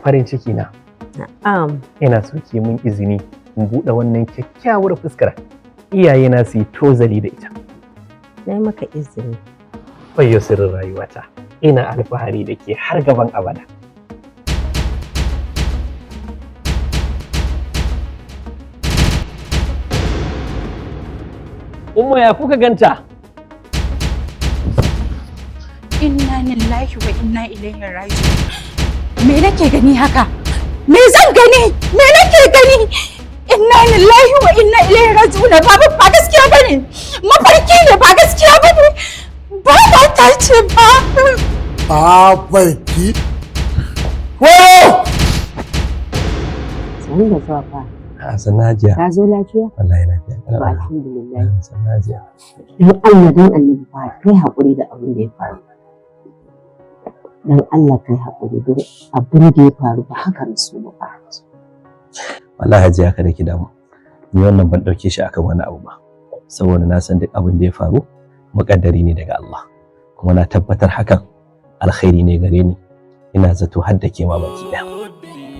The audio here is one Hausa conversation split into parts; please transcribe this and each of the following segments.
farin ciki na. Na'am. Ina so ki mun izini in buɗe wannan kyakkyawar fuskar. Iyaye na su yi tozali da ita. Na maka izini. Wayyo sirrin rayuwata. Ina alfahari da ke har gaban abada. Umma ya kuka ganta? Inna lillahi wa inna ilaihi raji'un. Me nake gani haka? Me zan gani? Me nake gani? Inna lillahi wa inna ilaihi raji'un. Baba ba gaskiya bane. Mafarki ne ba gaskiya bane. Ba ta ce ba. Babarki. Wow! Sani da zuwa fa. Sanajiya. Ka zo lafiya? Wallahi lafiya. Ba alhamdulillah. Sanajiya. Dan Allah dan Annabi fa kai hakuri da abin da ya faru. Dan Allah kai hakuri don abin da ya faru ba haka na so ba. Wallahi Hajiya kada ki damu. Ni wannan ban dauke shi akan wani abu ba. Saboda na san duk abin da ya faru muƙaddari ne daga Allah. Kuma na tabbatar hakan alkhairi ne gare ni. Ina zato har da ke ma baki ɗaya.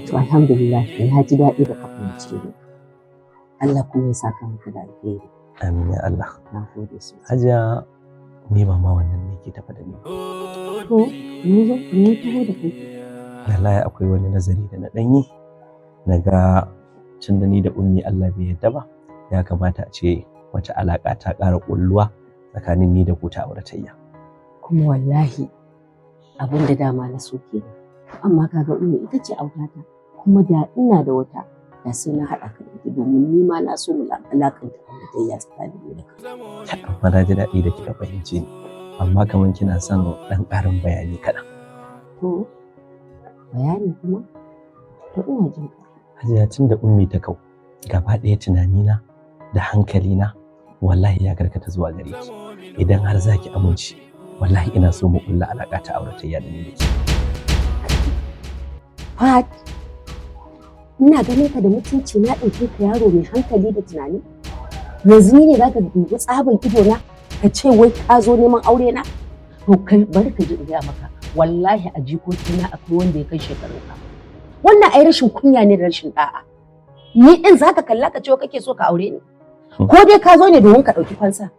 To alhamdulillah na ji daɗi da ka fahimce ni. Allah kuma ya saka maka da alheri. Amin ya Allah. Na gode sosai. Hajiya ni ba ma wannan ne ke tafa da ni. To ni zo ni taho da kai. Wallahi akwai wani nazari da na ɗan yi. Na ga tun da ni da ummi Allah bai yarda ba, ya kamata a ce wata alaƙa ta ƙara ƙulluwa tsakanin ni da ku ta auratayya. Kuma wallahi abin da dama na so kenan. Amma kaga ummi ita ce autata. Kuma da ina da wata da sai na haɗa ka da domin ni ma na so mu alaƙanta auratayya tsakanin mu da kai. Amma na ji daɗi da kika fahimce ni. Amma kamar kina son ɗan ƙarin bayani kaɗan. To bayani kuma? To ina jin ka. Hajiya tun da ummi ta kau, gaba ɗaya tunanina da hankalina wallahi ya karkata zuwa gare ki. Idan har za ki amince, wallahi ina so mu ƙulla alaƙa ta auratayya da ni da ke. Fat, ina ganin ka da mutunci na ɗauke ka yaro mai hankali da tunani. Yanzu ni ne za ka dubi tsaban ido na ka ce wai ka zo neman aure na? To kai bari ka ji in gaya maka, wallahi a jikokina akwai wanda ya kai shekarun ka. Wannan ai rashin kunya ne da rashin da'a. Ni din zaka kalla ka ce kake so ka aure ni? Ko dai ka zo ne domin ka ɗauki fansa?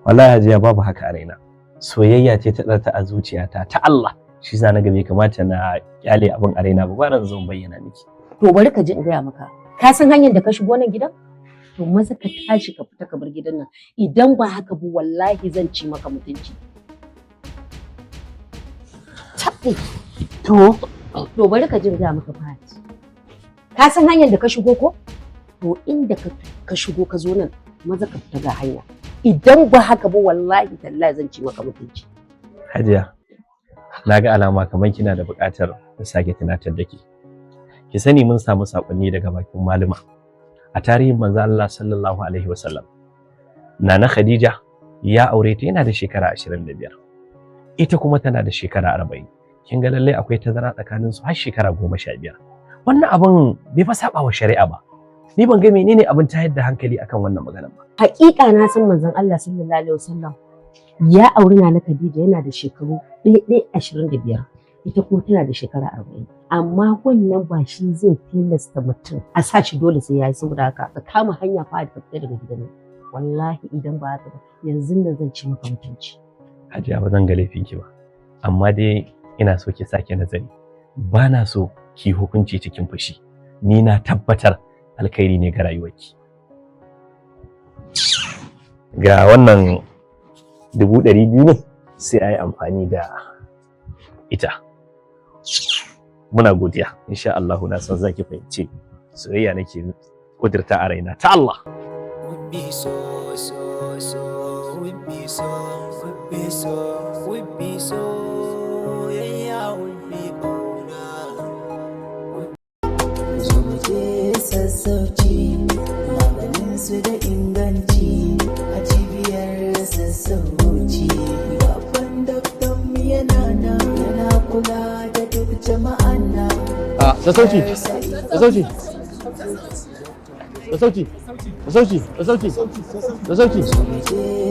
Wallahi Hajiya babu haka a raina. Soyayya ce ta ɗarta a zuciyata ta Allah. Shi za na ga bai kamata na kyale abin a raina ba, ba zan bayyana miki. To bari ka ji in gaya maka. Ka san hanyar da ka shigo nan gidan? To maza ka tashi ka fita ka bar gidan nan. Idan ba haka ba wallahi zan ci maka mutunci. Tabbi. To bari ka ji in gaya maka Fati. Ka san hanyar da ka shigo ko? To inda ka shigo ka zo nan maza ka fita ga hanya. Idan ba haka ba wallahi tallahi zan ci maka mutunci. Hajiya, na ga alama kamar kina da buƙatar in sake tunatar da ke. Ki sani mun samu saƙonni daga bakin malama. A tarihin manzo Allah sallallahu alaihi wasallam, Nana Khadija ya aure ta yana da shekara 25. Ita kuma tana da shekara 40. Kin ga lallai akwai tazara tsakanin su har shekara 15. Wannan abin bai fa saba wa shari'a ba. Ni ban ga menene abin tayar da hankali akan wannan maganar ba. Haƙiƙa na san manzon Allah sallallahu alaihi wasallam ya auri Nana Khadija yana da shekaru 25. Ita kuma tana da shekara 40. Amma wannan ba shi zai tilasta mutum a sa shi dole sai ya yi saboda haka ka kama hanya fa ka fita daga gidan nan. Wallahi idan ba haka ba yanzu nan zan ci maka mutunci. Hajiya ba zan ga laifin ki ba. Amma dai ina so ki sake nazari. Ba na so ki hukunci cikin fushi. Ni na tabbatar alkhairi ne ga rayuwarki. Ga wannan 200,000 ne sai a yi amfani da ita. Muna godiya, insha Allah na san zaki fahimce soyayya nake kudirta a raina ta Allah. Sassauci maganin su da inganci a cibiyar sassauci babban doktan mu yana nan yana kula da duk jama'an nan. Sassauci. Sassauci. Sassauci. Sassauci. Sassauci. Sassauci.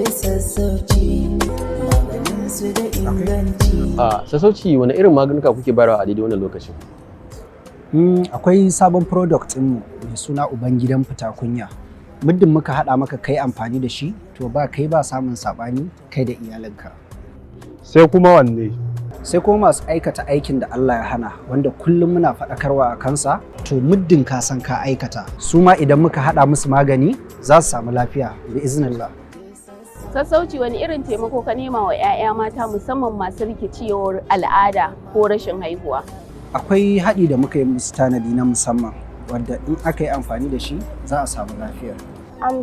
Sassauci maganin su da inganci. Sassauci wani irin maganuka kuke bayarwa a daidai wannan lokacin? Akwai sabon product ɗinmu mai suna Ubangidan Fitakunya. Muddin muka haɗa maka kai amfani da shi, to ba kai ba samun saɓani kai da iyalinka. Sai kuma wanne? Sai kuma masu aikata aikin da Allah ya hana, wanda kullum muna faɗakarwa a kansa, to muddin ka san ka aikata. Su ma idan muka haɗa musu magani za su samu lafiya bi iznillah. Sassauci wani irin taimako ka nema wa 'ya'ya mata musamman masu rikicewar al'ada ko rashin haihuwa? Akwai haɗi da muka yi musu tanadi na musamman, wanda in aka yi amfani da shi za a samu lafiya.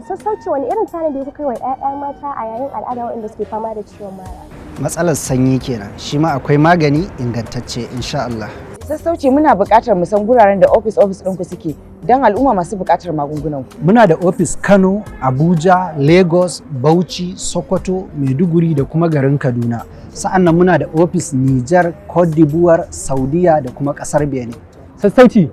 Sassauci wani irin tanadi kuka yi wa 'ya'ya mata a yayin al'ada waɗanda suke fama da ciwon mara? Matsalar sanyi kenan, shi ma akwai magani ingantacce insha Allah. Sassauci muna buƙatar mu san guraren da ofis ɗinku suke don al'umma masu buƙatar magungunan ku. Muna da ofis Kano, Abuja, Lagos, Bauchi, Sokoto, Maiduguri da kuma garin Kaduna. Sa'annan muna da ofis Nijar, Cote d'Ivoire, Saudiya da kuma ƙasar Benin. Sassauci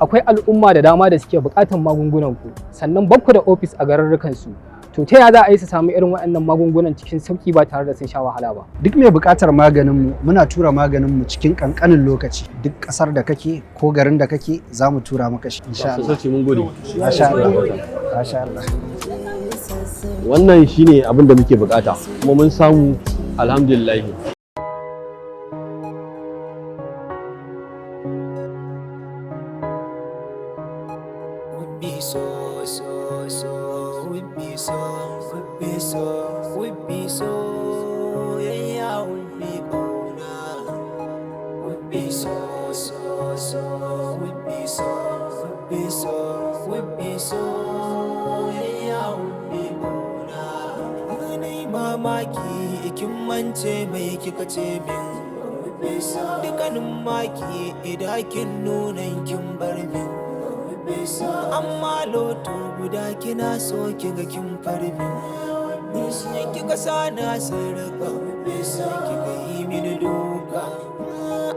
akwai al'umma da dama da suke buƙatar magungunan ku, sannan bakku da ofis a garurrukan su. To ta yaya za a yi su samu irin waɗannan magungunan cikin sauƙi ba tare da sun sha wahala ba? Duk mai buƙatar maganinmu muna tura maganinmu cikin ƙanƙanin lokaci. Duk ƙasar da kake ko garin da kake za mu tura maka shi insha Allah. Sassauci mun gode. Masha Allah. Masha Allah. Wannan shine abin da muke bukata kuma mun samu alhamdulillah. Mamaki kin mance mai kika ce min dukkanin maki idan kin nuna kin bar min amma loto guda kina so kiga kin farmin kika sana sarrafa kika yi mini duka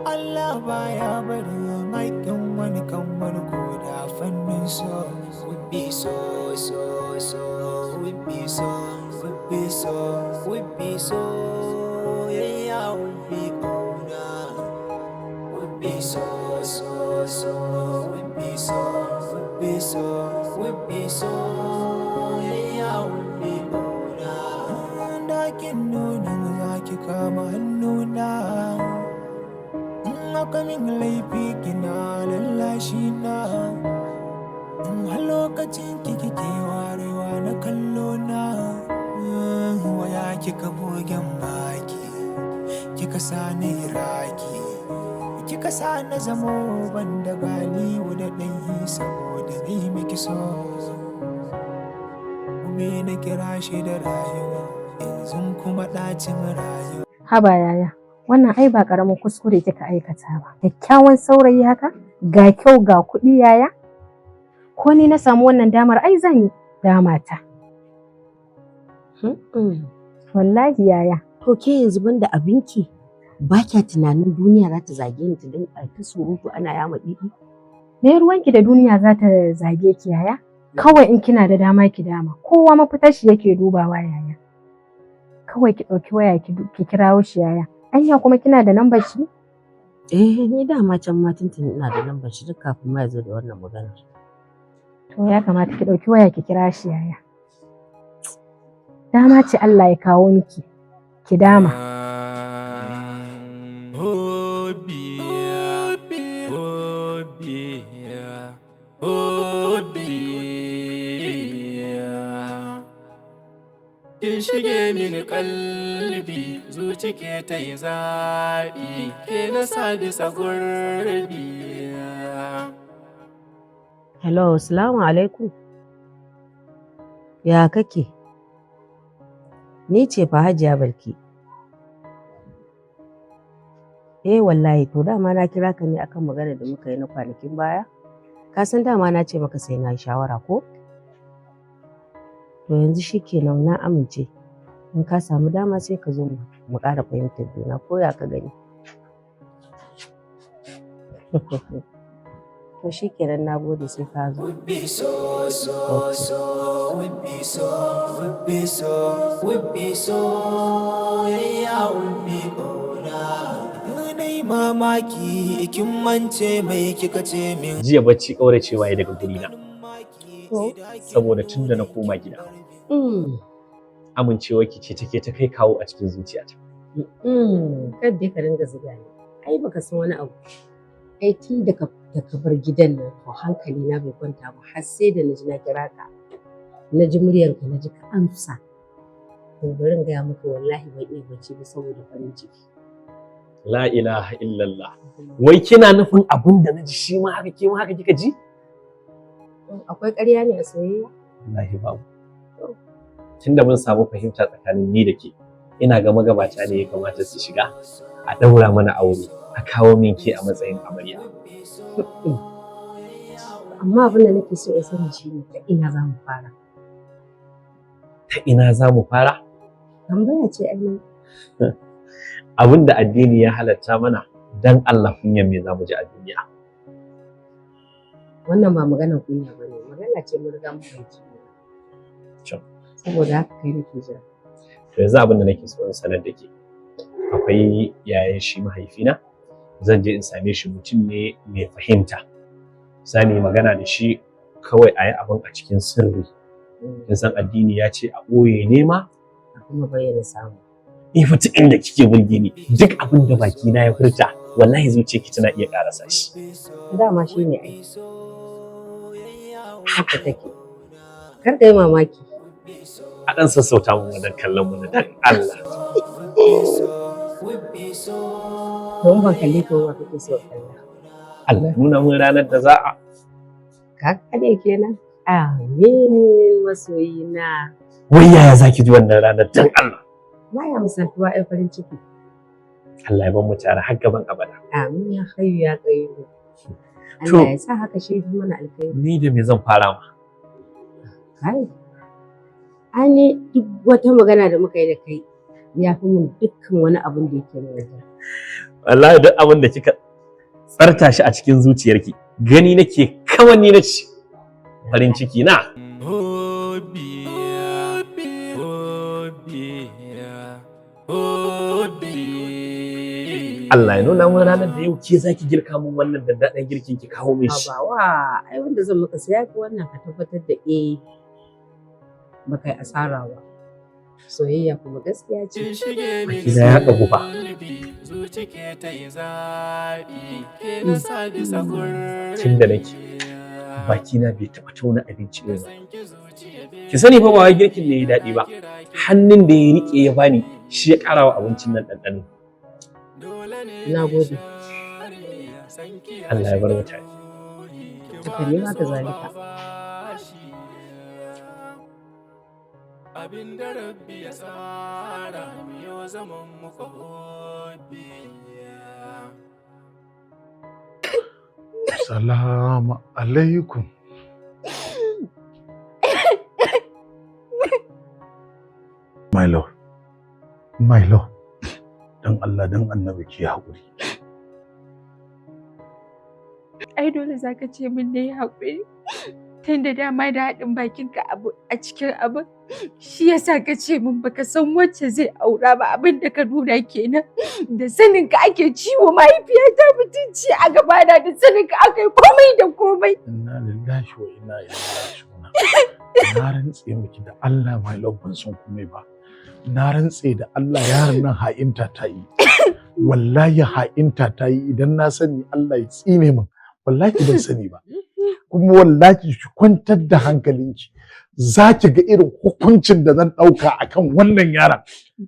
Allah baya barin haƙƙin wani kan wani koda fannin so would be so would be so would be so yeah would be gonna would be so would be so would be so yeah would be gonna da kin nuna zaki kama hannuna in aka min laifi kina lallashi na a lokacin kike warewa na kallo na waya kika bugen baki kika sani raki kika sa na zamo banda galiwu da ɗanyi saboda ni miki so me na kira shi da rayuwa yanzu kuma ɗacin rayuwa. Haba yaya, wannan ai ba ƙaramin kuskure kika aikata ba. Kyakkyawan saurayi haka, ga kyau ga kuɗi yaya. Ko ni na samu wannan damar ai zan yi damata. Wallahi yaya. To ke yanzu banda abinki ba kya tunanin duniya za ta zage ni ta dinga ta surutu ana yama ɗiɗi? Me ruwanki da duniya za ta zage ki yaya? Kawai in kina da dama ki dama. Kowa mafitar shi yake dubawa yaya. Kawai ki ɗauki waya ki kirawo shi yaya. Anya kuma kina da lambar shi? Ni dama can ma tuntuni ina da lambar shi duk kafin ma ya zo da wannan maganar. To ya kamata ki ɗauki waya ki kira shi yaya. Dama ce Allah ya kawo miki, ki dama. Kin shige mini kalbi, zuci ke ta yi zaɓi, ke na sa bisa gurbi. Hello, salamu alaikum. Ya kake? Ni ce fa Hajiya Balki. Wallahi to dama na kira ka ne akan magana da muka yi na kwanakin baya. Ka san dama na ce maka sai na yi shawara ko? To yanzu shikenan na amince. In ka samu dama sai ka zo mu ƙara fahimtar juna ko ya ka gani. To shikenan na gode sai ka zo. Would be so, would be so, would be so, would be so, yeah, would be gonna. Nai yi mamaki kin mance mai kika ce min. Jiya bacci kauracewa ya daga gurina. Saboda tun da na koma gida. Amincewa ki ce take ta kai kawo a cikin zuciyata. Kar dai ka ringa zuga ni. Ai baka san wani abu. Ai tun da ka bar gidan nan to hankali na bai kwanta ba har sai da na ji na kira ka. Na ji muryarka na ji ka amsa. To bari in gaya maka wallahi ban iya bacci ba saboda farin ciki. La ilaha illallah. Wai kina nufin abin da na ji shi ma haka ke ma haka kika ji? Akwai ƙarya ne a soyayya? Wallahi babu. Tunda mun samu fahimta tsakanin ni da ke, ina ga magabata ne ya kamata su shiga a ɗaura mana aure, a kawo min ke a matsayin amarya. Amma abin da nake so in sani shi ne ta ina za mu fara. Ta ina za mu fara? Tambaya ce ai. Abin da addini ya halatta mana dan Allah kunyan me za mu ji a duniya. Wannan ba maganar kunya ba ne, magana ce mun riga mun fahimci. Saboda haka kai nake jira. To yanzu abin da nake so in sanar da ke, akwai yayan shi mahaifina, zan je in same shi mutum ne mai fahimta. Za mu yi magana da shi kawai a yi abin a cikin sirri. Kin san addini ya ce a ɓoye nema a kuma bayyana samu. In fita inda kike burge ni, duk abin da baki na ya furta, wallahi zuciyarki tana iya karasa shi. Dama shi ne ai. Haka take. Kar ka yi mamaki. A ɗan sassauta mu wajen kallon mu dan Allah. Don ban kalle ka wa kake so kalla. Allah ya nuna mun ranar da za a. Ka kade kenan. Amin masoyina. Wai yaya zaki ji wannan ranar dan Allah? Baya misaltuwa ai farin ciki. Allah ya ban mu tare har gaban abada. Amin ya hayyu ya qayyum. Allah ya sa haka shi mana alkhairi. Ni da me zan fara ma? Kai. Ani duk wata magana da muka yi da kai ya fi mun dukkan wani abin da yake nuna jira. Wallahi duk abin da kika tsarta shi a cikin zuciyarki gani nake kawai ni nace farin ciki na. Allah ya nuna mun ranar da yau ke zaki girka mun wannan daddaɗan girkin ki kawo min shi. Abawa, ai wanda zan maka sai yafi wannan ka tabbatar da baka yi asara ba. Soyayya kuma gaskiya ce. Bakina ya ɗagu ba. Tun da nake bakina bai taɓa tauna abinci ba. Ki sani fa ba wai girkin ne ya daɗi ba. Hannun da ya riƙe ya bani shi ya ƙara wa abincin nan ɗanɗano. Na gode. Allah ya bar mutane. Haka ne ma ka zalika. Abin da Rabbi ya tsara yau zaman muka hobi. Salamu alaikum. My lord, don Allah don annabi ki haƙuri. Ai dole za ka ce min na yi haƙuri. Tun da dama da haɗin bakinka abu a cikin abin shi yasa ka ce min baka san wacce zai aura ba abin da ka nuna kenan da sanin ka ake ciwo mahaifiyata mutunci a gabana da sanin ka aka yi komai da komai. Inna lillahi wa inna ilaihi raji'un. Na rantse miki da Allah my love ban san komai ba. Na rantse da Allah yaron nan ha'inta ta yi. Wallahi ha'inta ta yi idan na sani Allah ya tsine min. Wallahi ban sani ba. Kuma wallahi ki kwantar da hankalinki za ki ga irin hukuncin da zan ɗauka akan wannan yaron.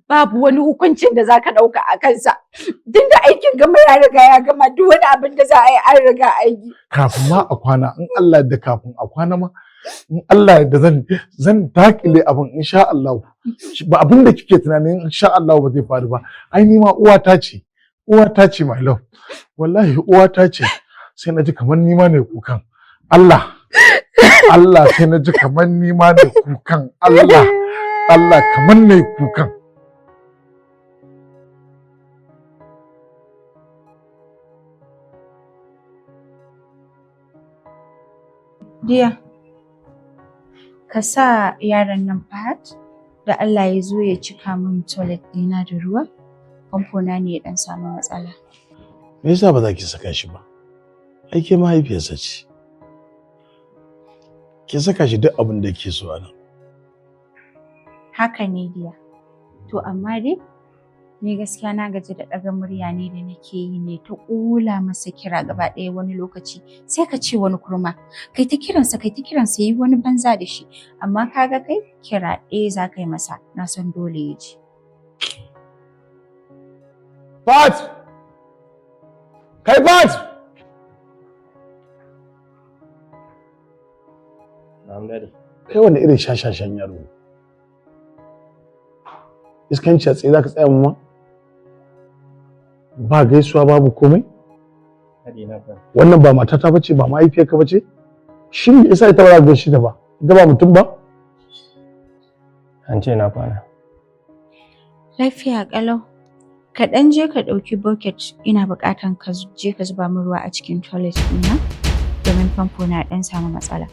Babu wani hukuncin da za ka ɗauka a kansa. Duk da aikin gama ya riga ya gama duk wani abin da za a yi an riga aiki. Kafin ma a kwana in Allah da kafin a kwana ma in Allah da zan dakile abin insha Allah. Ba abin da kike tunanin insha Allah ba zai faru ba. Ai ni ma uwata ce my love. Wallahi uwata ce sai na ji kamar ni ma ne kukan. Allah sai na ji kamar ni ma ne kukan Allah kamar ne kukan. Diya, ka sa yaron nan Fahad da Allah ya zo ya cika min toilet ɗina da ruwa. Famfona ne ya ɗan samu matsala. Me yasa ba za ki saka shi ba? Ai ke mahaifiyarsa ce. Ki saka shi duk abin da ke so a nan. Haka ne diya. To amma dai ni gaskiya na gaji da ɗaga murya ne da nake yi ne ta ƙula masa kira gaba ɗaya wani lokaci sai ka ce wani kurma kai ta kiransa yi wani banza da shi amma kaga kai kira ɗaya za ka yi masa na san dole ya ji. Fat! Kai Fat! Kai wanda irin shashashan yaro. Iskanci a tsaye za ka tsaya mu ma? Ba gaisuwa babu komai? Wannan ba matata bace ba mahaifiyarka bace? Shin me yasa ita ba za ka gaishe ta ba? Ita ba mutum ba? An ce na kwana. Lafiya ƙalau. Ka ɗan je ka ɗauki bucket ina buƙatan ka je ka zuba min ruwa a cikin toilet ɗina domin famfo na ɗan samu matsala.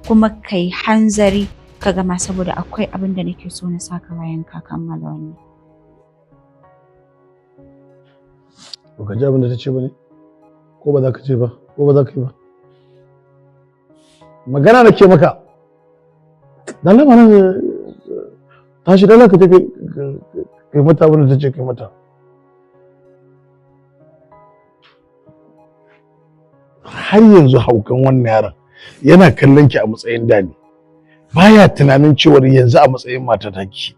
Kuma kai hanzari ka gama saboda akwai abin da nake so na saka bayan ka kammala wannan. Ba ka ji abin da ta ce ba ne? Ko ba za ka ce ba? Ko ba za ka yi ba? Magana nake maka. Dan lama nan tashi dala ka tafi kai mata abin da ta ce kai mata. Har yanzu haukan wannan yaron yana kallon ki a matsayin da ne. Baya tunanin cewar yanzu a matsayin mata take.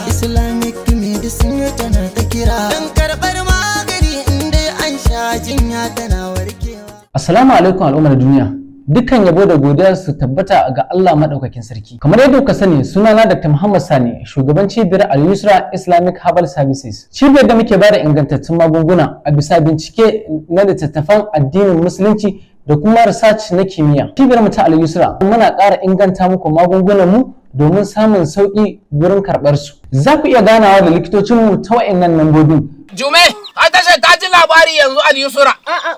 Islamic medicine tana ta kira dan karbar magani inda an sha jinya tana warkewa. Assalamu alaikum al'ummar duniya. Dukkan yabo da godiya su tabbata ga Allah madaukakin sarki. Kamar yadda kuka sani, sunana Dr. Muhammad Sani, shugaban cibiyar Al-Yusra Islamic Herbal Services. Cibiyar da muke bada ingantattun magunguna a bisa bincike na littattafan addinin musulunci da kuma research na kimiyya. Cibiyar mu ta Al-Yusra muna ƙara inganta muku magungunan mu domin samun sauƙi wurin karɓar su. Za ku iya ganawa da likitocin mu ta wa'annan lambobin. Jume, ai tashar ta ji labari yanzu Al-Yusra.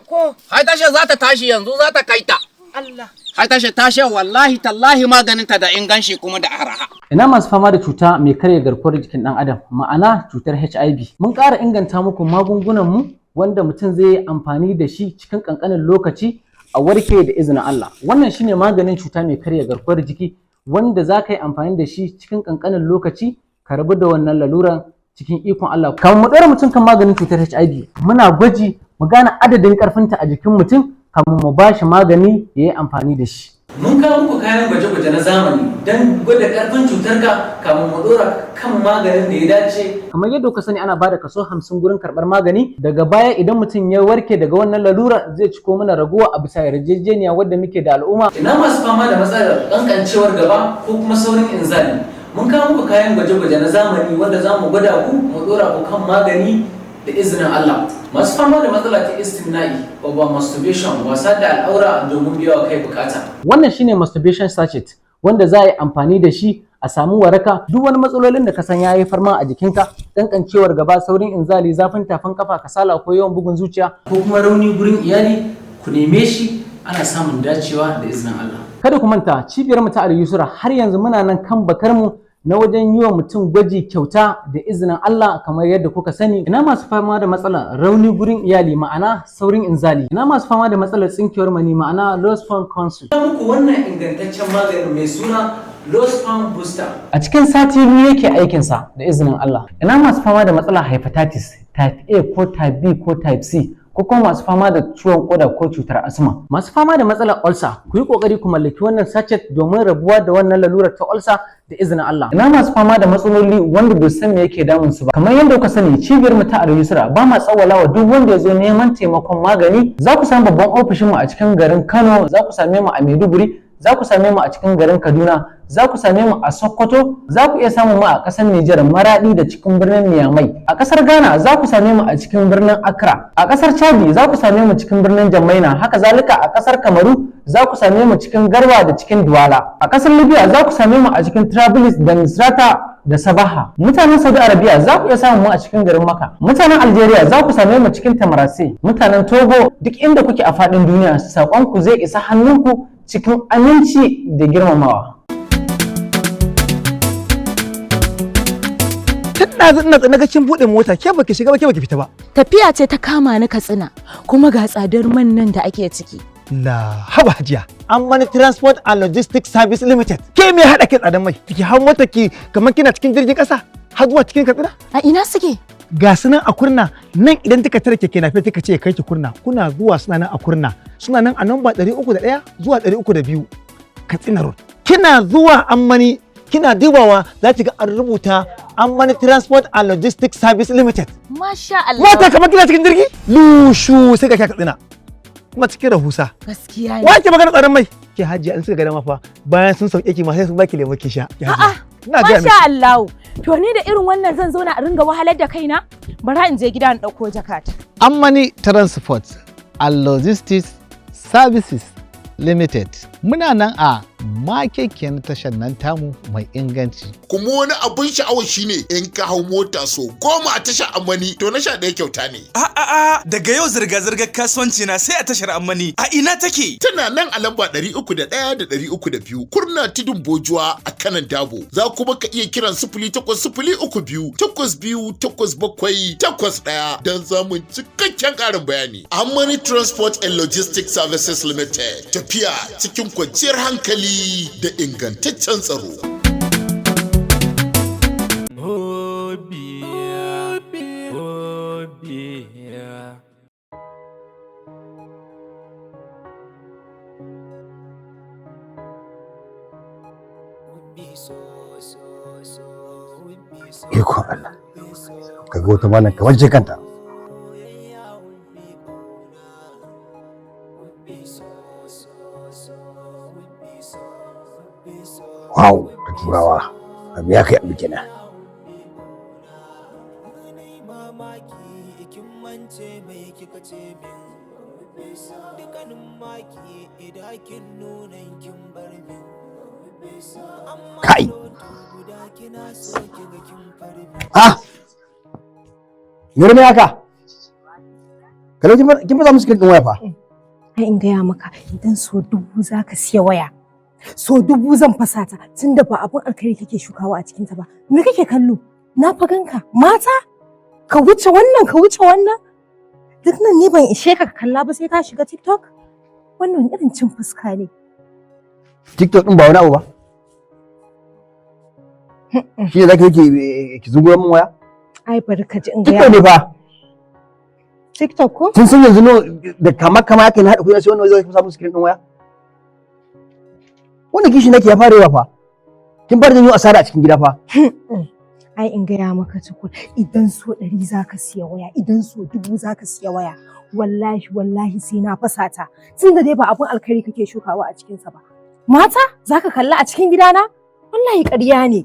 Ko? Ai tashar za ta tashi yanzu za ta kai ta. Allah. Ai tashar wallahi tallahi maganin ta da inganci kuma da araha. Ina masu fama da cuta mai karya garkuwar jikin ɗan adam, ma'ana cutar HIV. Mun ƙara inganta muku magungunan mu wanda mutum zai yi amfani da shi cikin ƙanƙanin lokaci a warke da izinin Allah. Wannan shine maganin cuta mai karya garkuwar jiki wanda za ka yi amfani da shi cikin ƙanƙanin lokaci ka rabu da wannan laluran cikin ikon Allah. Kamar mu ɗora mutum kan maganin cutar HIV, muna gwaji mu gane adadin ƙarfinta a jikin mutum kamar mu ba shi magani ya yi amfani da shi. Mun kawo muku kayan gwaje-gwaje na zamani don gwada ƙarfin cutarka kamar mu ɗora kan maganin da ya dace. Kamar yadda kuka sani ana bada kaso 50 gurin karɓar magani, daga baya idan mutum ya warke daga wannan lalura zai ciko mana raguwa a bisa yarjejeniya wadda muke da al'umma. Ina masu fama da matsalar ƙanƙancewar gaba ko kuma saurin inzali. Mun kawo muku kayan gwaje-gwaje na zamani wanda za mu gwada ku mu ɗora ku kan magani da izinin Allah. Masu fama da matsala ta istimna'i over masturbation, wasa da al'aura domin biya wa kai bukata. Wannan shine masturbation sachet wanda za a yi amfani da shi a samu waraka duk wani matsalolin da ka san ya haifar ma a jikinka, kankancewar gaba, saurin inzali, zafin tafin kafa, kasala ko yawan bugun zuciya ko kuma rauni gurin iyali, ku neme shi ana samun dacewa da izinin Allah. Kada ku manta cibiyar mu ta Al-Yusra har yanzu muna nan kan bakar mu na wajen yi wa mutum gwaji kyauta da izinin Allah kamar yadda kuka sani. Ina masu fama da matsalar rauni gurin iyali ma'ana saurin inzali. Ina masu fama da matsalar tsinkewar mani ma'ana low sperm count. Ina muku wannan ingantaccen magani mai suna low sperm booster. A cikin sati biyu yake aikinsa da izinin Allah. Ina masu fama da matsalar hepatitis type A ko type B ko type C ko kuma masu fama da ciwon koda ko cutar asma. Masu fama da matsalar ulcer ku yi kokari ku mallaki wannan sachet domin rabuwa da wannan lalurar ta ulcer da izinin Allah. Ina masu fama da matsaloli wanda bai san me yake damun su ba. Kamar yadda kuka sani cibiyar mu ta Al-Yusra ba ma tsawalawa duk wanda ya zo neman taimakon magani. Za ku samu babban ofishin mu a cikin garin Kano, za ku same mu a Maiduguri, za ku same mu a cikin garin Kaduna, za ku same mu a Sokoto, za ku iya samun mu a ƙasar Nijar Maradi da cikin birnin Niamey. A ƙasar Ghana za ku same mu a cikin birnin Accra. A ƙasar Chadi za ku same mu cikin birnin Jammaina. Haka zalika a ƙasar Kamaru za ku same mu cikin Garwa da cikin Douala. A ƙasar Libya za ku same mu a cikin Trablis da Misrata da Sabaha. Mutanen Saudi Arabia za ku iya samun mu a cikin garin Makka. Mutanen Algeria za ku same mu cikin Tamarasi. Mutanen Togo duk inda kuke a faɗin duniya saƙonku zai isa hannunku cikin aminci da girmamawa. Ina tsana ga kin buɗe mota ke baki shiga ba ke baki fita ba. Tafiya ce ta kama ni Katsina kuma ga tsadar man nan da ake ciki. La haba hajiya. Ammani Transport and Logistics Service Limited. Ke me haɗa kai tsadan mai? Ki hau mota ki kamar kina cikin jirgin ƙasa har zuwa cikin Katsina? A ina suke? Ga su nan a Kurna, nan idan kika tare keke nafe kika ce kai ki Kurna, kuna zuwa suna nan a Kurna. Suna nan a namba 301 zuwa 302 Katsina Road. Kina zuwa Ammani kina dubawa za ki ga an rubuta Ammani Transport and Logistics Service Limited. Masha Allah. Mota kamar kina cikin jirgi? Lushu sai ka Katsina. Kuma cikin rahusa. Gaskiya ne. Wace magana tsaron mai? Ke hajiya in suka ga dama fa bayan sun sauke ki ma sai sun baki lemo ki sha. Masha Allah. To ni da irin wannan zan zauna a ringa wahalar da kaina? Bara in je gida in dauko jakata. Ammani Transport and Logistics Services Limited. Muna nan a makeken tashar nan tamu mai inganci. Kuma wani abun sha'awar shine in ka hau mota so 10 a tashar Ammani to na 11 kyauta ne. Daga yau zirga-zirgar kasuwanci na sai a tashar Ammani. A ina take? Tana nan a lamba 301 da 302 Kurna Tudun Bojuwa a kanan Dabo. Za kuma ka iya kiran 0802 828781 don samun cikakken ƙarin bayani. Ammani Transport and Logistics Services Limited. Tafiya cikin kwanciyar hankali da ingantaccen tsaro. Ikon Allah, kaga wata malam kamar ce kanta. Wow, da turawa, abu ya kai abu kenan. Kai! Ah! Yuri me haka? Kalau kin fasa musu kirkin waya fa? Ai in gaya maka idan so 1000 zaka siya waya. So 1000 zan fasa ta tunda ba abun alkhairi kake shukawa a cikin ta ba. Me kake kallo? Na fa ganka mata ka wuce wannan ka wuce wannan. Duk nan ne ban ishe ka kalla ba sai ka shiga TikTok. Wannan irin cin fuska ne. TikTok din ba wani abu ba. Shi ne zaka yake ki zungura min waya? Ai bari ka ji in TikTok ne fa. TikTok ko? Kin san yanzu da kama yake na haɗa kuɗi sai wannan zai samu screen din waya? Wannan kishi nake ya fara yawa fa. Kin bar janyo asara a cikin gida fa. Ai in gaya maka tukun idan so 100 zaka siya waya idan so 1000 zaka siya waya wallahi sai na fasa ta tunda dai ba abun alkhairi kake shukawa a cikin sa ba. Mata zaka kalla a cikin gidana? Wallahi ƙarya ne.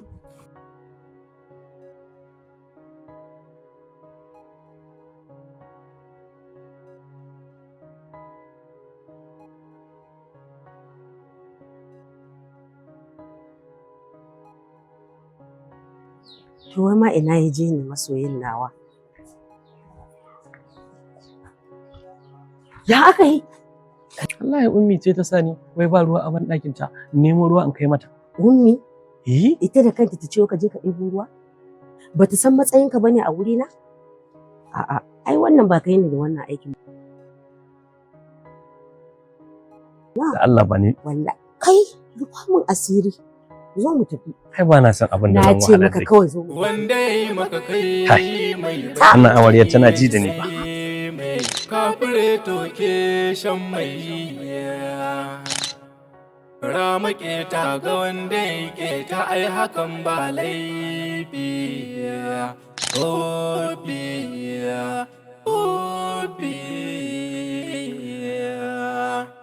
To wai ma ina ya je ne masoyin nawa? Ya aka yi? Allah ya ummi ce ta sani wai ba ruwa a ban ɗakin ta nemo ruwa in kai mata. Ummi? Ita da kanta ta ce ka je ka ɗebo ruwa? Bata san matsayinka bane a wurina? A'a, ai wannan ba kai ne da wannan aikin. Da Allah ba ne. Wallahi kai rufa mun asiri. Zo mu tafi. Kai ba na san abin da zan wahala da Na ce maka kawai zo. Wanda yayi maka kai mai wannan amarya tana ji da ni ba. Kafire toke shan mai ramake ta ga wanda yake ta ai hakan ba laifi.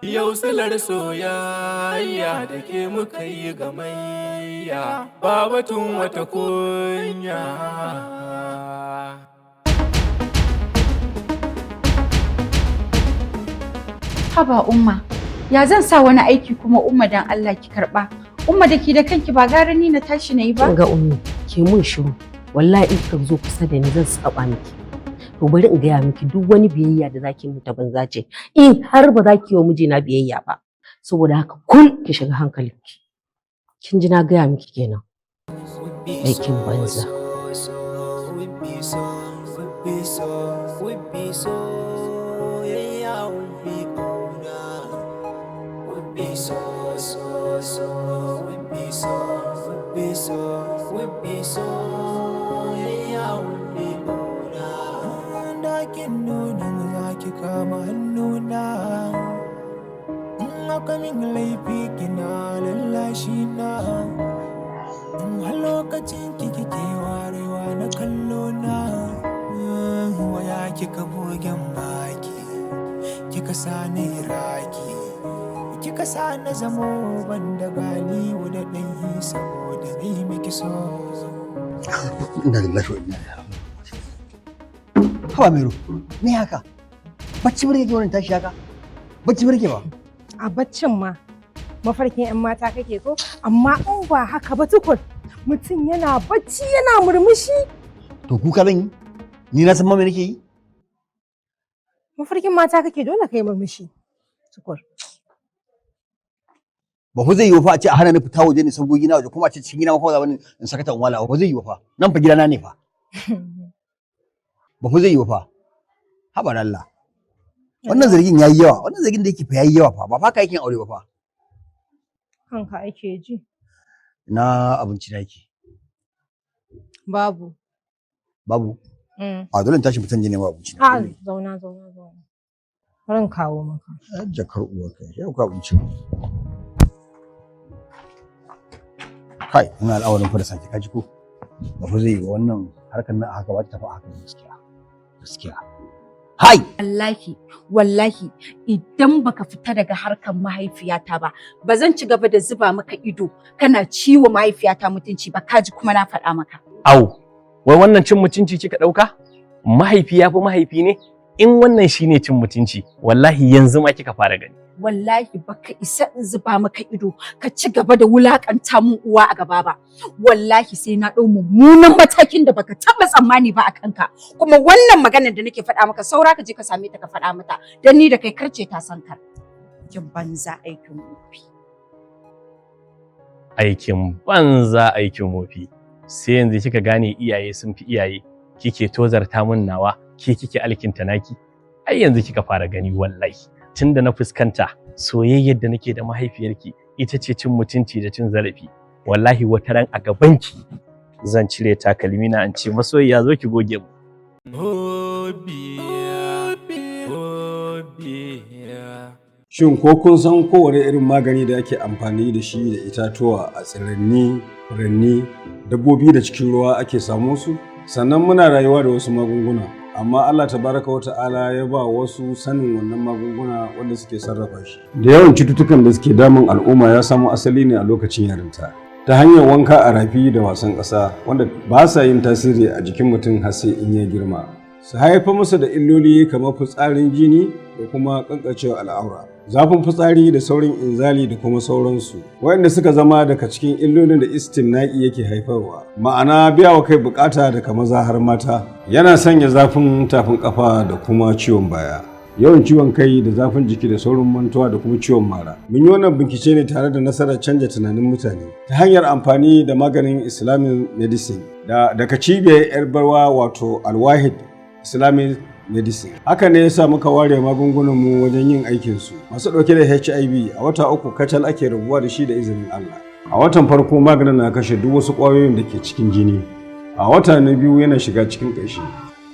Yau silar soyayya da ke muka yi gamayya ba batun wata kunya. Haba umma, ya zan sa wani aiki kuma umma dan Allah ki karba. Umma da ke da kanki ba gara ni na tashi na yi ba? Ga ummi, ke mun shiru. Wallahi in ka zo kusa da ni zan saba miki. To bari in gaya miki duk wani biyayya da zaki mu ta banza ce. In har ba za ki yi wa mijina biyayya ba. Saboda haka kun ki shiga hankalinki. Kin ji na gaya miki kenan. Aikin banza. Kama hannuna in aka min laifi kina lallashi na in har lokacin kike warewa na kallo na waya kika bugen baki kika sa ni raki kika sa na zamo banda gani da ɗan saboda ni miki so. Inna lillahi wa inna ilaihi raji'un. Hawa Mero, me haka? Bacci barke ke wurin tashi haka? Bacci barke ba? A baccin ma mafarkin 'yan mata kake ko? Amma in ba haka ba tukun mutum yana bacci yana murmushi. To kuka zan yi? Ni na san ma me nake yi? Mafarkin mata kake dole kai murmushi. Tukur. Ba ku zai yi fa a ce a hana ni fita waje ne sabgogi na waje kuma a ce cikin gida ma fa in sakata in wala ba zai yi fa. Nan fa gidana ne fa. Ba ku zai yi fa. Haba da Allah. Wannan zargin yayi yawa, wannan zargin da yake fa yayi yawa fa, ba fa ka yake aure ba fa. Kanka ake ji. Na abinci da yake. Babu. Babu? A dole in tashi fitan je nema abinci. A zauna. Ran kawo maka. Jakar uwa kai, yau ka abinci. Kai, ina al'awarin fa da sake kaji ko? Ba fa zai yi wannan harkar nan haka ba ta tafi haka gaskiya. Hai! Wallahi idan baka fita daga harkar mahaifiyata ba zan ci gaba da zuba maka ido kana ciwo mahaifiyata mutunci ba kaji kuma na faɗa maka. Au, wai wannan cin mutunci kika ɗauka? Mahaifi ya fi mahaifi ne? In wannan shine cin mutunci, wallahi yanzu ma kika fara gani. Wallahi baka isa in zuba maka ido ka ci gaba da wulakanta mun uwa a gaba ba. Wallahi sai na ɗau mummunan matakin da baka taɓa tsammani ba a kanka. Kuma wannan maganar da nake faɗa maka saura ka je ka same ta ka faɗa mata. Dan ni da kai karce ta san kar. Kin banza aikin wofi. Aikin banza aikin wofi. Sai yanzu kika gane iyaye sun fi iyaye. Kike tozarta mun nawa, ke kike alkinta naki. Ai yanzu kika fara gani wallahi. Tunda na fuskanta soyayyar da nake da mahaifiyarki ita ce cin mutunci da cin zarafi. Wallahi wata ran a gabanki zan cire takalmi na an ce masoyiya zo ki goge mu. Shin ko kun san kowane irin magani da ake amfani da shi da itatuwa a tsiranni, furanni, dabbobi da cikin ruwa ake samu su? Sannan muna rayuwa da wasu magunguna, amma Allah tabaraka wa ta'ala ya ba wasu sanin wannan magunguna wanda suke sarrafa shi. Da yawan cututtukan da suke damun al'umma ya samo asali ne a lokacin yarinta. Ta hanyar wanka a rafi da wasan ƙasa wanda ba sa yin tasiri a jikin mutum har sai in ya girma. Su haifar masa da illoli kamar fitsarin jini da kuma ƙanƙancewar al'aura. Zafin fitsari da saurin inzali da kuma sauransu waɗanda suka zama daga cikin illolin da istimna'i yake haifarwa, ma'ana biya wa kai bukata daga maza har mata. Yana sanya zafin tafin kafa da kuma ciwon baya, yawan ciwon kai da zafin jiki da saurin mantuwa da kuma ciwon mara. Mun yi wannan bincike ne tare da nasarar canja tunanin mutane ta hanyar amfani da maganin Islamic medicine daga cibiyar yar barwa wato Al-Wahid Islamic medicine. Haka ne yasa muka ware magungunanmu wajen yin aikinsu. Masu ɗauke da HIV a wata 3 kacal ake rabuwa da shi da izinin Allah. A watan farko maganin na kashe duk wasu ƙwayoyin da ke cikin jini. A wata na 2 yana shiga cikin ƙashi.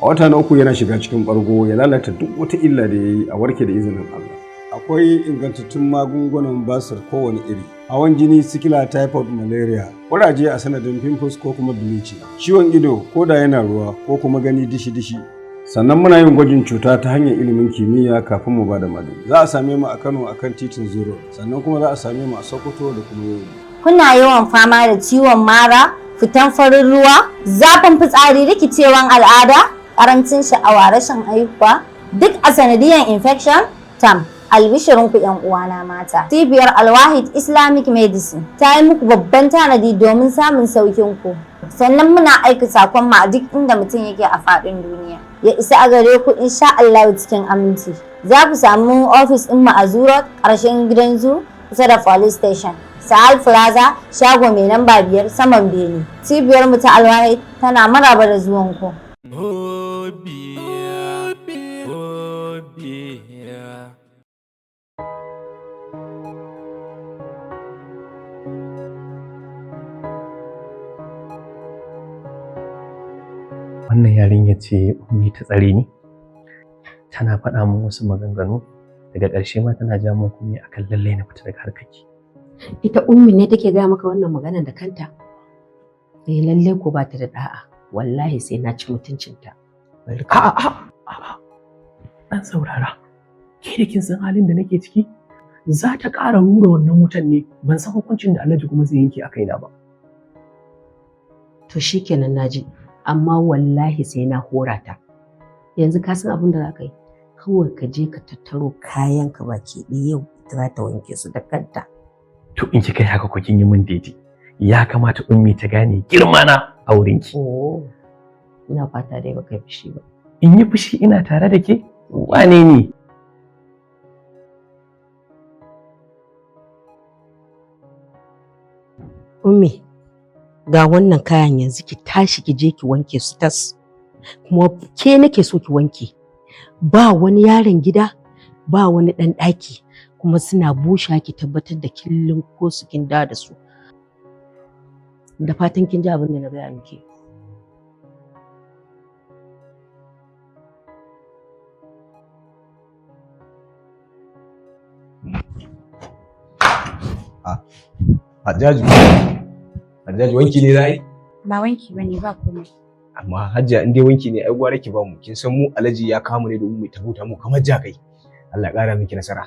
A wata na 3 yana shiga cikin ɓargo ya lalata duk wata illa da ya yi a warke da izinin Allah. Akwai ingantattun magungunan basir kowane iri. Hawan jini, sikila, typhoid, malaria, ƙuraje a sanadin pimples ko kuma bleaching. Ciwon ido ko da yana ruwa ko kuma gani dishi-dishi. Sannan muna yin gwajin cuta ta hanyar ilimin kimiyya kafin mu bada magani. Za a same mu a Kano akan titin Zero, sannan kuma za a same mu a Sokoto da kuma Yobe. Kuna yawan fama da ciwon mara, fitan farin ruwa, zafin fitsari, rikicewan al'ada, karancin sha'awa, rashin haihuwa, duk a sanadiyan infection? Albishirinku 'yan uwana mata. Cibiyar Alwahid Islamic Medicine ta yi muku babban tanadi domin samun saukin ku. Sannan muna aika sakon mu a duk inda mutum yake a faɗin duniya. Ya isa a gare ku insha Allah cikin aminci. Za ku samu ofis ɗin mu a Zuro ƙarshen gidan zu kusa da police station. Sahal Plaza shago mai namba 5 saman Bene. Cibiyar mu ta Alwahid tana maraba da zuwan ku. Wannan yarinya ce ummi ta tsare ni, tana faɗa min wasu maganganu, daga ƙarshe ma tana ja min kunne akan lallai na fita daga harkaki. Ita ummi ne take gaya maka wannan magana da kanta? Lallai ko ba ta da da'a, wallahi sai na ci mutuncinta. A'a, ɗan saurara, ke da kin san halin da nake ciki, za ta ƙara rura wannan wutan ne, ban san hukuncin da Alhaji kuma zai yanke a kaina ba. To shikenan naji. Amma wallahi sai na hora ta. Yanzu ka san abin da za ka yi, kawai ka je ka tattaro kayanka baki ɗaya yau za ta wanke su da kanta. To in kika yi haka ko kin yi min daidai. Ya kamata ummi ta gane girma na a wurinki. Oh, ina fata dai baka yi fushi ba. In yi fushi ina tare da ke? Wane ne? Ummi, ga wannan kayan yanzu ki tashi ki je ki wanke su tas, kuma ke nake so ki wanke. Ba wani yaron gida, ba wani ɗan ɗaki, kuma suna busha ki tabbatar da kin linko su kin dawo da su. Da fatan kin ji abin da na gaya miki. Hajjaju wanki ne za yi? Ba wanki bane ba komai. Amma Hajja in dai wanki ne ai gwara ki ba mu. Kin san mu Alhaji ya kawo mu ne domin mu tabuta mu kamar jakai. Allah ya ƙara miki nasara.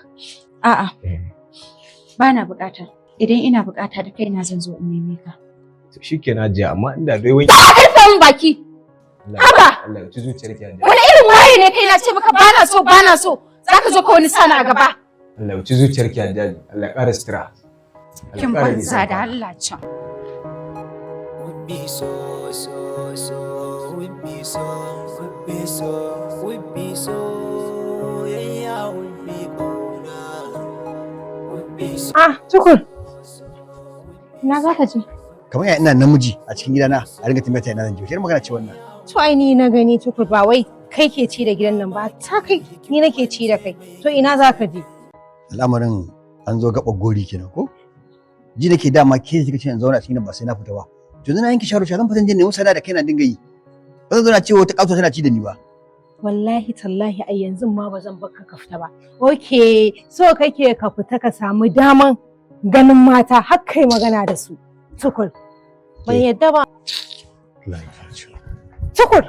A'a. Ba na bukata. Idan ina bukata da kaina zan zo in neme ka. To shikenan Hajja amma inda dai wanki. Ba ka rufe min baki. Haba. Allah ya ci zuciyarki Hajja. Wani irin waye ne kai na ce maka ba na so. Zaka zo ka wani sana a gaba. Allah ya ci zuciyarki Hajja. Allah ya ƙara sutura. Kin banza da Allah can. Be so, we be so, yeah, we be Ah, Tukur. Ina za ka je? Kamar ya ina namiji a cikin gidana a ringa tambaya ina zan je. Shi magana ce wannan. To ai ni na gani Tukur ba wai kai ke ci da gidan nan ba, ta kai ni nake ci da kai. To ina za ka je? Al'amarin an zo gaba gori kenan ko? Ji nake dama ke kika ce in zauna a cikin ba sai na fita ba. To na yanke sharo zan fita je nemi sana'a da kaina dinga yi. Ba zan zo na ce wata kaso tana ci da ni ba. Wallahi tallahi ai yanzu ma ba zan baka ka fita ba. Okay, so kake ka fita ka samu daman ganin mata har kai magana da su. Tukur. Ban yadda ba. Tukur.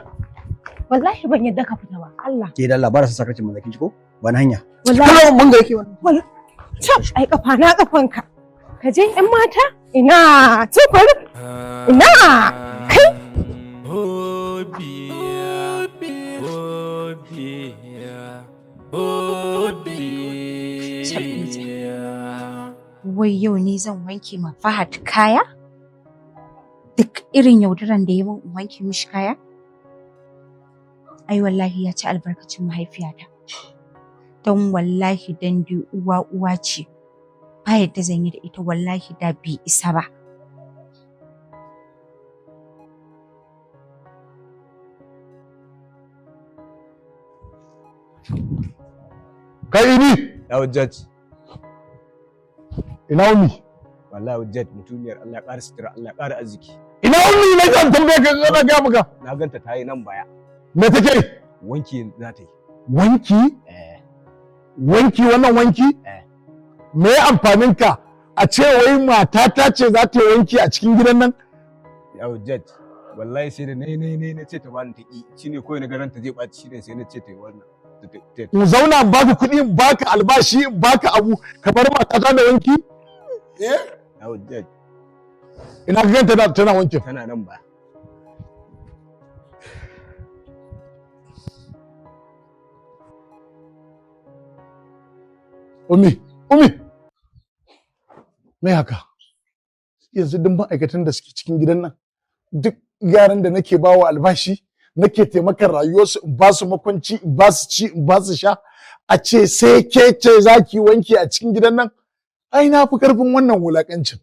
Wallahi ban yadda ka fita ba. Allah. Ke da Allah ba sa sakarcin mazakin ki ko? Ba na hanya. Wallahi mun ga yake wannan. Wallahi. Ai kafa na kafanka. Ka je ƴan mata? Ina Tukur. Ina kai. Wai yau ni zan wanke ma Fahad kaya? Duk irin yaudaran da ya min in wanke mishi kaya? Ai wallahi ya ci albarkacin mahaifiyata. Don wallahi dan dai uwa ce. Ba yadda zan yi da ita wallahi da bai isa ba. Kai ni. Ya Hujjat. Ina ummi? Wallahi Hujjat mutumiyar Allah ya ƙara sutura, Allah ya ƙara arziki. Ina ummi na kan tambaye ka zama ga maka. Na ganta ta yi nan baya. Me take? Wanki za ta yi. Wanki? Wanki wannan wanki? Me amfanin ka a ce wai matata ce za ta yi wanki a cikin gidan nan? Ya Hujjat. Wallahi sai da na ce ta bani ta ki. Shine kawai na garanta zai ɓaci shine sai na ce ta yi wannan. In zauna in baka kuɗi in baka albashi in baka abu ka bar matata da wanki? Ya Hujjat. Ina ka ganta tana wankin? Tana nan ba. Ummi, me haka? Yanzu duk ma'aikatan da suke cikin gidan nan, duk yaran da nake bawa albashi, nake taimakon rayuwarsu in ba su makwanci, in ba su ci, in ba su sha, a ce sai ke ce za ki wanke a cikin gidan nan? Ai na fi karfin wannan wulakancin.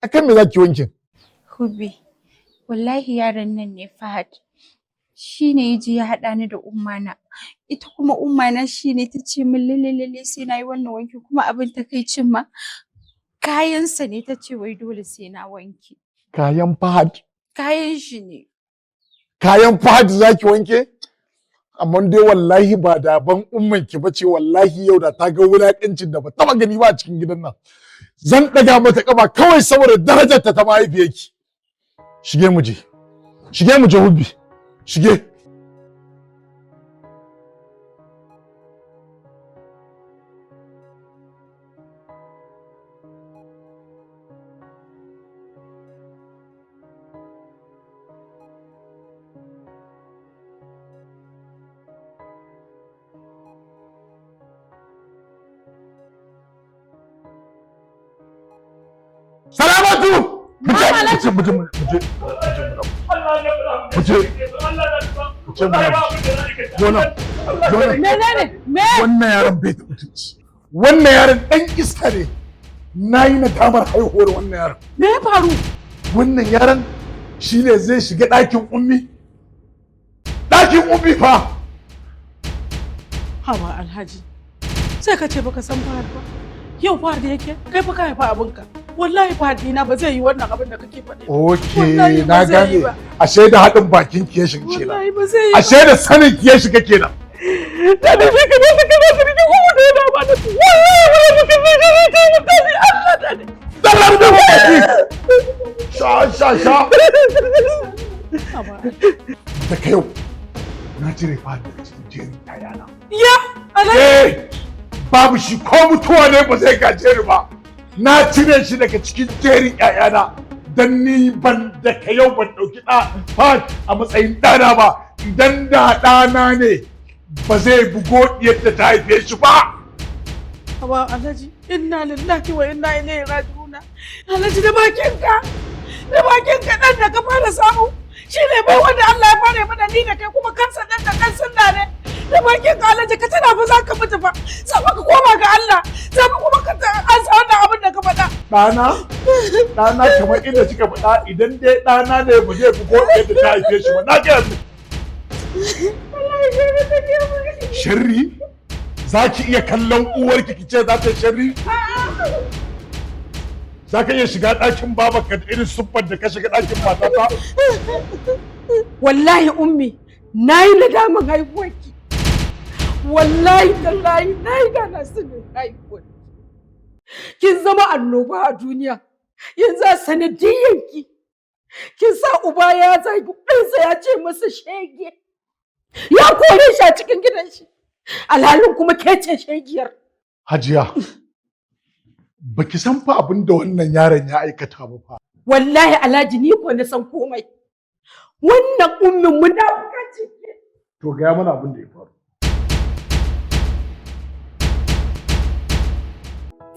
Akan me za ki wanke? Hubbi, wallahi yaron nan ne Fahad. Shi ne ya je ya haɗa ni da ummana. Ita kuma ummana shi ne ta ce min lalle sai na yi wannan wanki, kuma abin takaicin ma kayansa ne ta ce wai dole sai na wanke. Kayan Fahad? Kayan shi ne. Kayan Fahad za ki wanke? Amma dai wallahi ba da ban umman ki bace, wallahi yau da ta ga wulakancin da ba taba gani ba a cikin gidan nan. Zan ɗaga mata ƙafa kawai saboda darajar ta mahaifiyarki. Shige mu je. Shige mu je Hubbi. Shige. Salamatu! Wannan yaron bai da mutunci. Wannan yaron ɗan iska ne. Na yi nadamar haihuwar wannan yaron. Me ya faru? Wannan yaron shi ne zai shiga ɗakin ummi. Ɗakin ummi fa! Hawa Alhaji, sai ka ce baka san Fahad ba. Yau Fahad yake, kai fa ka haifa abinka. Wallahi Fahad dina ba zai yi wannan abin da kake faɗi. Okay, na gane. Ashe da haɗin bakin ki ya shiga kenan. Wallahi ba zai yi. Ashe da sanin ki ya shiga kenan. Da ne shi ka zaka ka rike kuma da yana ba da su. Wallahi ba ka zaka ka yi mutane Allah da ne. Dallar da baki. Sha. Daga yau na cire Fahad daga cikin jerin kayana. Ya, Alhaji. Babu shi ko mutuwa ne ba zai gaje ni ba. Na cire shi daga cikin jerin ƴaƴana dan ni ban daga yau ban ɗauki Fahad a matsayin ɗana ba. Idan da ɗana ne ba zai bugo yadda ta haife shi ba. Hawa Alhaji, inna lillahi wa inna ilaihi raji'un. Alhaji da bakinka ɗan da ka fara samu shi ne bai wanda Allah ya fara mana ni da kai kuma kansa ɗan da kan sunna ne. Da bakinka Alhaji ka tana fa za ka mutu fa. Sai ka koma ga Allah. Sai kuma ka ansa wannan abin da ka faɗa. Ɗana kamar inda kika faɗa idan dai ɗana ne ba zai bugo yadda ta haife shi ba. Na ga yanzu. Sharri? Za ki iya kallon uwarki ki ce za ta yi sharri? Za ka iya shiga ɗakin babarka da irin siffar da ka shiga ɗakin matata? Wallahi ummi, na yi nadamin haihuwarki. Wallahi tallahi na yi gana sanin haihuwarki. Kin zama annoba a duniya. Yanzu a sanadiyyanki. Kin sa uba ya zagi ɗansa ya ce masa shege. Ya kore shi a cikin gidan shi. Alhalin kuma ke ce shegiyar. Hajiya, baki san fa abin da wannan yaron ya aikata ba fa. Wallahi Alhaji ni ko na san komai. Wannan ummin munafuka ce. To ga mana abin da ya faru.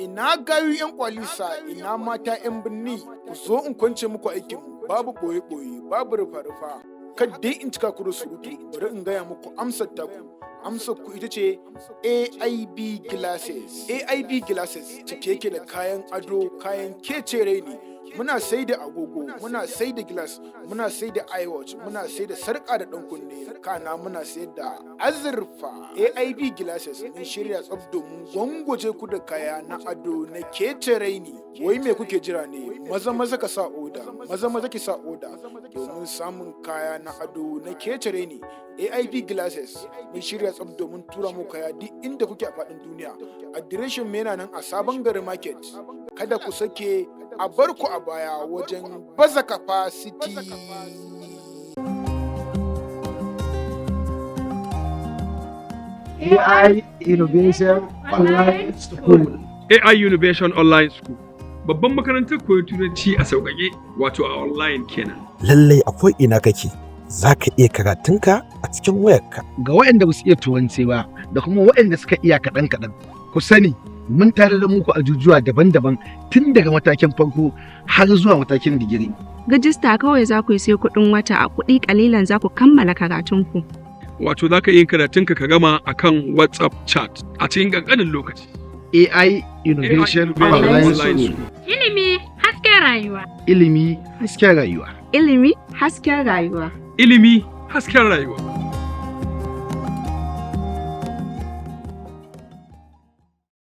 Ina gayu 'yan kwalisa, ina mata 'yan birni, ku zo in kwance muku aikin babu ɓoye-ɓoye, babu rufa-rufa. Kad dai in cika ku da surutu, bari in gaya muku amsar taku. Amsar ku ita ce AIB Glasses. AIB Glasses cike yake da kayan ado, kayan kecere ne. Muna sai da agogo, muna sai da glass, muna sai da iWatch, muna sai da sarƙa da ɗan kunne, kana muna sai da azurfa. AIB Glasses mun shirya tsaf domin gwangwaje ku da kaya na ado na kecere ne. Wai me kuke jira ne? Maza ka sa oda, maza ki sa oda domin samun kaya na ado na kecere ne. AIB Glasses mun shirya tsaf domin tura mu kaya duk inda kuke a faɗin duniya. Adireshin mu yana nan a Sabon Gari Market. Kada ku sake a bar ku a baya wajen baza capacity. AI Innovation Online School. AI Innovation Online School. Babban makarantar koyon turanci a sauƙaƙe, wato a online kenan. Lallai akwai ina kake, za ka iya karatunka a cikin wayarka. Ga waɗanda ba su iya turanci ba da kuma waɗanda suka iya kaɗan-kaɗan, ku sani mun tare da muku ajujuwa daban-daban tun daga matakin farko har zuwa matakin digiri. Rijista kawai za ku yi sai kuɗin wata a kuɗi ƙalilan za ku kammala karatunku. Wato za ka yi karatunka ka gama akan WhatsApp chat a cikin ƙanƙanin lokaci. AI Innovation Online School. Ilimi hasken rayuwa. Ilimi hasken rayuwa. Ilimi hasken rayuwa. Ilimi hasken rayuwa.